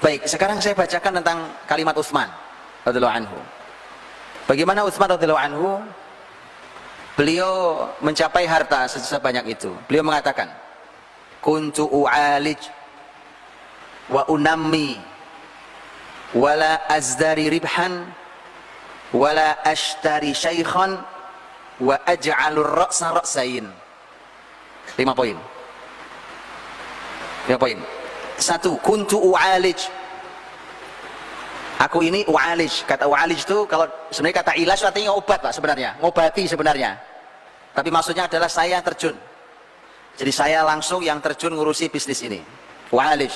Baik, sekarang saya bacakan tentang kalimat Utsman radhiyallahu anhu. Bagaimana Utsman radhiyallahu anhu beliau mencapai harta sebanyak itu. Beliau mengatakan, kuntu u'alij wa unammi wala azdari ribhan wala ashtari syaikhan wa aj'alur ra'sa ra'sain. 5 poin. 5 poin. 1, kuntu u'alij. Aku ini u'alij. Kata u'alij itu kalau sebenarnya kata ilaj artinya obat Pak sebenarnya, ngobati sebenarnya. Tapi maksudnya adalah saya terjun. Jadi saya langsung yang terjun ngurusi bisnis ini. U'alij.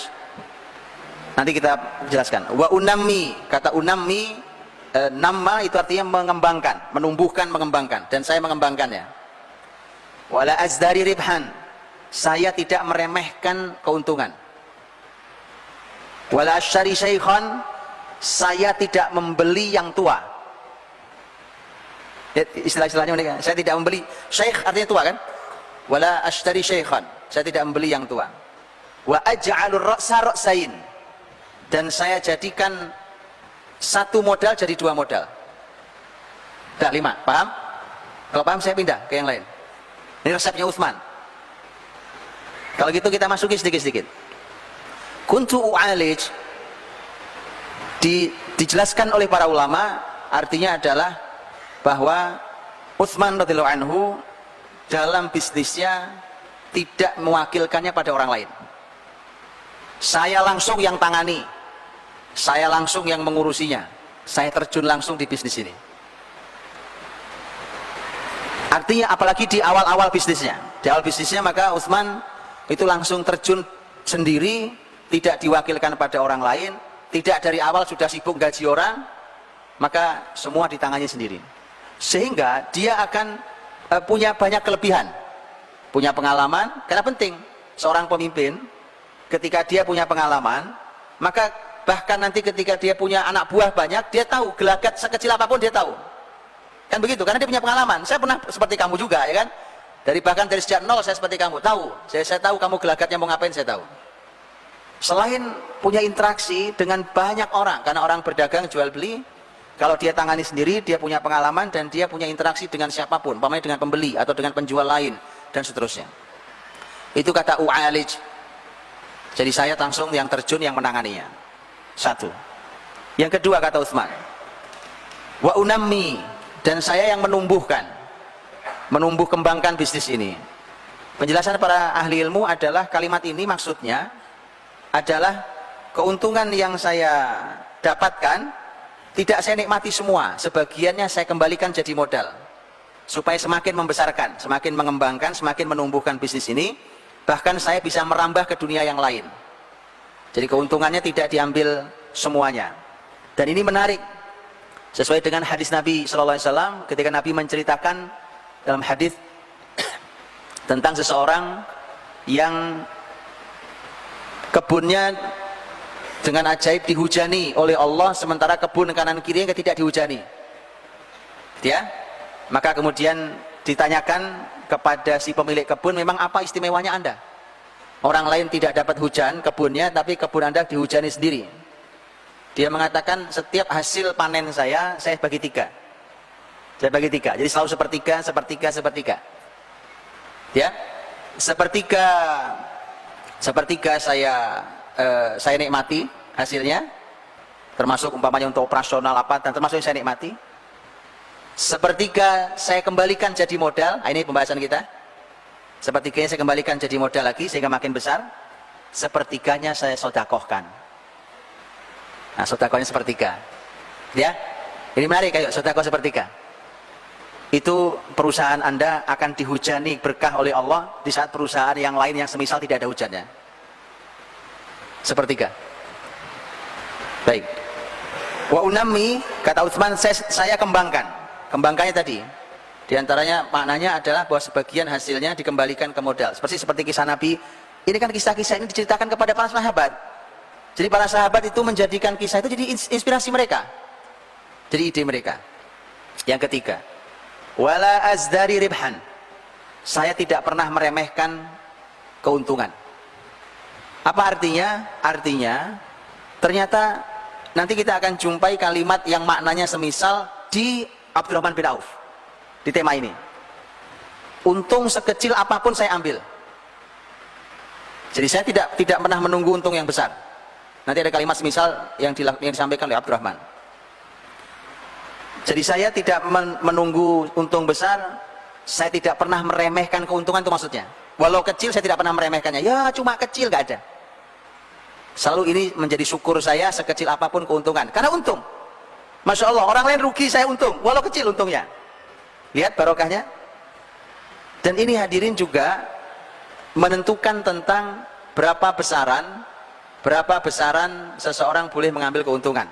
Nanti kita jelaskan. Wa unammi, kata unammi, nama itu artinya mengembangkan, menumbuhkan, mengembangkan, dan saya mengembangkannya. Wala azdari ribhan, saya tidak meremehkan keuntungan. Wala asyari syaikhan, saya tidak membeli yang tua. Istilah-istilahnya saya tidak membeli. Syaikh artinya tua kan? Wala ashtari syaikhan, saya tidak membeli yang tua. Wa aj'alur ra'sa ra'sain, dan saya jadikan satu modal jadi 2 modal. Dah 5, paham? Kalau paham saya pindah ke yang lain. Ini resepnya Utsman. Kalau gitu kita masuki sedikit-sedikit. Kuntu u'alij dijelaskan oleh para ulama, artinya adalah bahwa Utsman radhiyallahu anhu dalam bisnisnya tidak mewakilkannya pada orang lain. Saya langsung yang tangani, saya langsung yang mengurusinya, saya terjun langsung di bisnis ini. Artinya apalagi di awal-awal bisnisnya, maka Utsman itu langsung terjun sendiri, tidak diwakilkan pada orang lain, tidak dari awal sudah sibuk gaji orang, maka semua di tangannya sendiri. Sehingga dia akan punya banyak kelebihan, punya pengalaman. Karena penting seorang pemimpin ketika dia punya pengalaman, maka bahkan nanti ketika dia punya anak buah banyak, dia tahu gelagat sekecil apapun dia tahu. Kan begitu, karena dia punya pengalaman. Saya pernah seperti kamu juga, ya kan? Bahkan dari sejak nol saya seperti kamu, tahu. Saya tahu kamu gelagatnya mau ngapain, saya tahu. Selain punya interaksi dengan banyak orang, karena orang berdagang jual beli, kalau dia tangani sendiri, dia punya pengalaman dan dia punya interaksi dengan siapapun, umpamanya dengan pembeli atau dengan penjual lain dan seterusnya. Itu kata u'alij. Jadi saya langsung yang terjun, yang menanganinya. 1. Yang kedua kata Utsman, wa unammi, dan saya yang menumbuh kembangkan bisnis ini. Penjelasan para ahli ilmu adalah kalimat ini maksudnya adalah keuntungan yang saya dapatkan tidak saya nikmati semua, sebagiannya saya kembalikan jadi modal supaya semakin membesarkan, semakin mengembangkan, semakin menumbuhkan bisnis ini. Bahkan saya bisa merambah ke dunia yang lain. Jadi keuntungannya tidak diambil semuanya. Dan ini menarik sesuai dengan hadis Nabi SAW ketika Nabi menceritakan dalam hadis tentang seseorang yang kebunnya dengan ajaib dihujani oleh Allah, sementara kebun kanan kirinya tidak dihujani. Ya, maka kemudian ditanyakan kepada si pemilik kebun, memang apa istimewanya Anda? Orang lain tidak dapat hujan kebunnya, tapi kebun Anda dihujani sendiri. Dia mengatakan setiap hasil panen saya bagi 3. Saya bagi 3. Jadi selalu sepertiga. Ya, sepertiga saya nikmati hasilnya, termasuk umpamanya untuk operasional apa, dan termasuk yang saya nikmati. Sepertiga saya kembalikan jadi modal. Ini pembahasan kita. Sepertiganya saya kembalikan jadi modal lagi sehingga makin besar. Sepertiganya saya sedekahkan. Nah, sedekahnya sepertiga. Ya, ini menarik, kayak sedekah sepertiga. Itu perusahaan Anda akan dihujani berkah oleh Allah di saat perusahaan yang lain yang semisal tidak ada hujannya. Sepertiga. Baik. Wa unammi, kata Utsman, saya kembangkan. Kembangkannya tadi, diantaranya maknanya adalah bahwa sebagian hasilnya dikembalikan ke modal. Seperti kisah Nabi. Ini kan kisah-kisah ini diceritakan kepada para sahabat. Jadi para sahabat itu menjadikan kisah itu jadi inspirasi mereka, jadi ide mereka. Yang ketiga, wala azdari ribhan, saya tidak pernah meremehkan keuntungan. Apa artinya? Artinya Ternyata nanti kita akan jumpai kalimat yang maknanya semisal di Abdurrahman bin Auf di tema ini. Untung sekecil apapun saya ambil. Jadi saya tidak pernah menunggu untung yang besar. Nanti ada kalimat semisal yang disampaikan oleh Abdurrahman. Jadi saya tidak menunggu untung besar, saya tidak pernah meremehkan keuntungan, itu maksudnya. Walau kecil saya tidak pernah meremehkannya. Ya cuma kecil, gak ada. Selalu ini menjadi syukur saya, sekecil apapun keuntungan. Karena untung. Masya Allah, orang lain rugi, saya untung. Walau kecil untungnya. Lihat barokahnya. Dan ini hadirin juga menentukan tentang berapa besaran seseorang boleh mengambil keuntungan.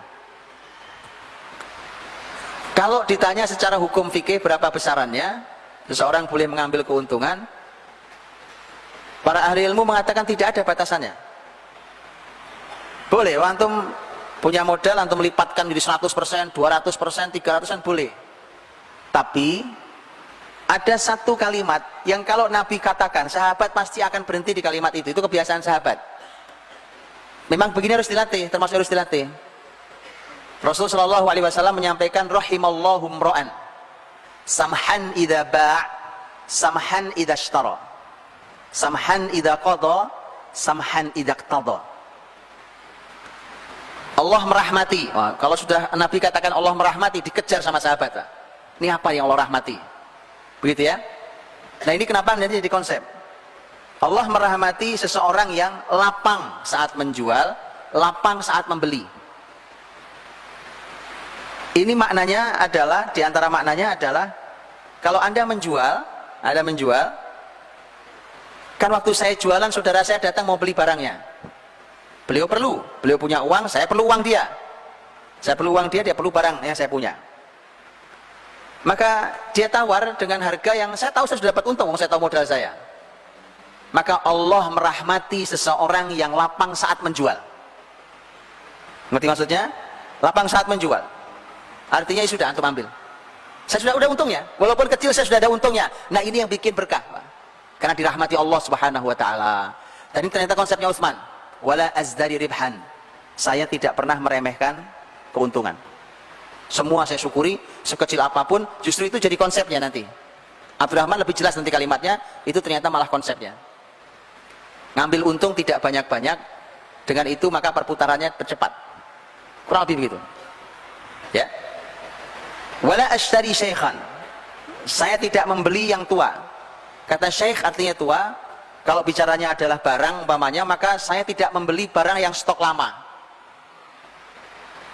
Kalau ditanya secara hukum fikih berapa besarannya seseorang boleh mengambil keuntungan, para ahli ilmu mengatakan tidak ada batasannya. Boleh, antum punya modal, antum melipatkan jadi 100%, 200%, 300% boleh. Tapi ada satu kalimat yang kalau Nabi katakan, sahabat pasti akan berhenti di kalimat itu. Itu kebiasaan sahabat. Memang begini harus dilatih, termasuk harus dilatih. Rasulullah SAW menyampaikan, rahimallahu mra'an samhan idza ba', samhan idza ishtara, samhan idza qada, samhan idza iqtada. Allah merahmati. Wah, kalau sudah Nabi katakan Allah merahmati, dikejar sama sahabat. Ini apa yang Allah rahmati? Begitu ya. Nah ini kenapa nanti jadi konsep. Allah merahmati seseorang yang lapang saat menjual, lapang saat membeli. Ini maknanya adalah, diantara maknanya adalah, kalau Anda menjual, kan waktu saya jualan saudara saya datang mau beli barangnya. Beliau punya uang, saya perlu uang dia. Saya perlu uang dia perlu barang yang saya punya. Maka dia tawar dengan harga yang saya tahu saya sudah dapat untung, saya tahu modal saya. Maka Allah merahmati seseorang yang lapang saat menjual. Ngerti maksudnya? Lapang saat menjual. Artinya sudah antum ambil. Saya sudah untungnya, walaupun kecil saya sudah ada untungnya. Nah ini yang bikin berkah, Pak. Karena dirahmati Allah Subhanahu wa taala. Dan ini ternyata konsepnya Utsman. Wala azdari ribhan. Saya tidak pernah meremehkan keuntungan. Semua saya syukuri, sekecil apapun, justru itu jadi konsepnya nanti. Abdurrahman lebih jelas nanti kalimatnya, itu ternyata malah konsepnya. Ngambil untung tidak banyak-banyak, dengan itu maka perputarannya tercepat. Kurang lebih begitu. Ya. Wala ashtari syaikhan. Saya tidak membeli yang tua. Kata syaikh artinya tua. Kalau bicaranya adalah barang umpamanya, maka saya tidak membeli barang yang stok lama.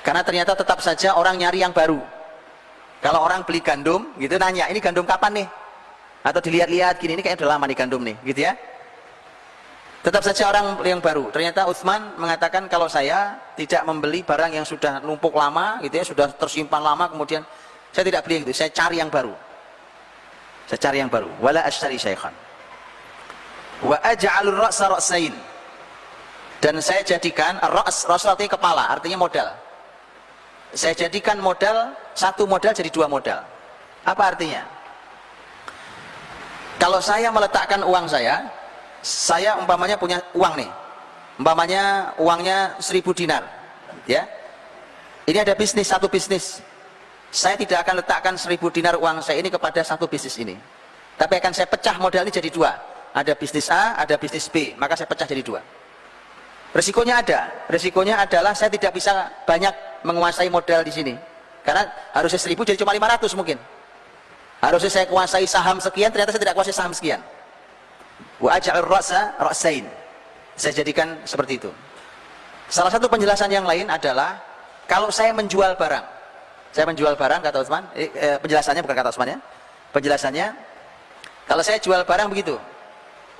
Karena ternyata tetap saja orang nyari yang baru. Kalau orang beli gandum, gitu nanya, ini gandum kapan nih? Atau dilihat-lihat, gini, ini kayaknya udah lama nih gandum nih, gitu ya. Tetap saja orang yang baru. Ternyata Utsman mengatakan, kalau saya tidak membeli barang yang sudah numpuk lama, gitu ya, sudah tersimpan lama, kemudian saya tidak beli itu, saya cari yang baru. Saya cari yang baru. Wala ashtari syaikhan. Wa aj'alur ra'sa ra'sain. Dan saya jadikan ra's artinya kepala, artinya modal. Saya jadikan modal, satu modal jadi dua modal. Apa artinya? Kalau saya meletakkan uang saya umpamanya punya uang nih. Umpamanya uangnya 1000 dinar, ya. Ini ada bisnis, satu bisnis. Saya tidak akan letakkan 1000 dinar uang saya ini kepada satu bisnis ini. Tapi akan saya pecah modal ini jadi dua. Ada bisnis A, ada bisnis B, maka saya pecah jadi dua. Resikonya ada. Resikonya adalah saya tidak bisa banyak menguasai modal di sini. Karena harusnya 1000 jadi cuma 500 mungkin. Harusnya saya kuasai saham sekian, ternyata saya tidak kuasai saham sekian. Wa aj'alur ra'sa ra'sain. Saya jadikan seperti itu. Salah satu penjelasan yang lain adalah kalau saya menjual barang. Saya menjual barang kata Utsman, penjelasannya bukan kata Utsman ya. Penjelasannya kalau saya jual barang begitu.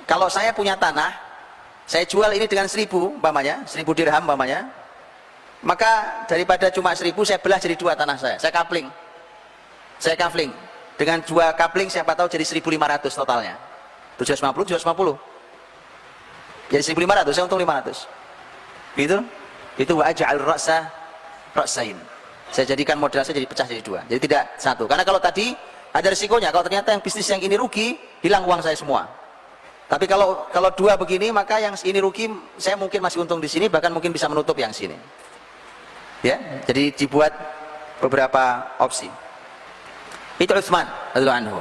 Kalau saya punya tanah, saya jual ini dengan 1000 umpamanya, 1000 dirham umpamanya, maka daripada cuma 1000 saya belah jadi dua tanah saya kafling. Saya kafling. Dengan dua kafling siapa tahu jadi 1500 totalnya. 750, 750. Jadi 1500, saya untung 500. Gitu? Itu wa aj'al ra'sa ra'sain. Saya jadikan modal saya jadi pecah jadi dua. Jadi tidak satu. Karena kalau tadi ada risikonya, kalau ternyata yang bisnis yang ini rugi, hilang uang saya semua. Tapi kalau dua begini, maka yang ini rugi, saya mungkin masih untung di sini, bahkan mungkin bisa menutup yang sini. Ya, jadi dibuat beberapa opsi. Itu Utsman radhiyallahu anhu.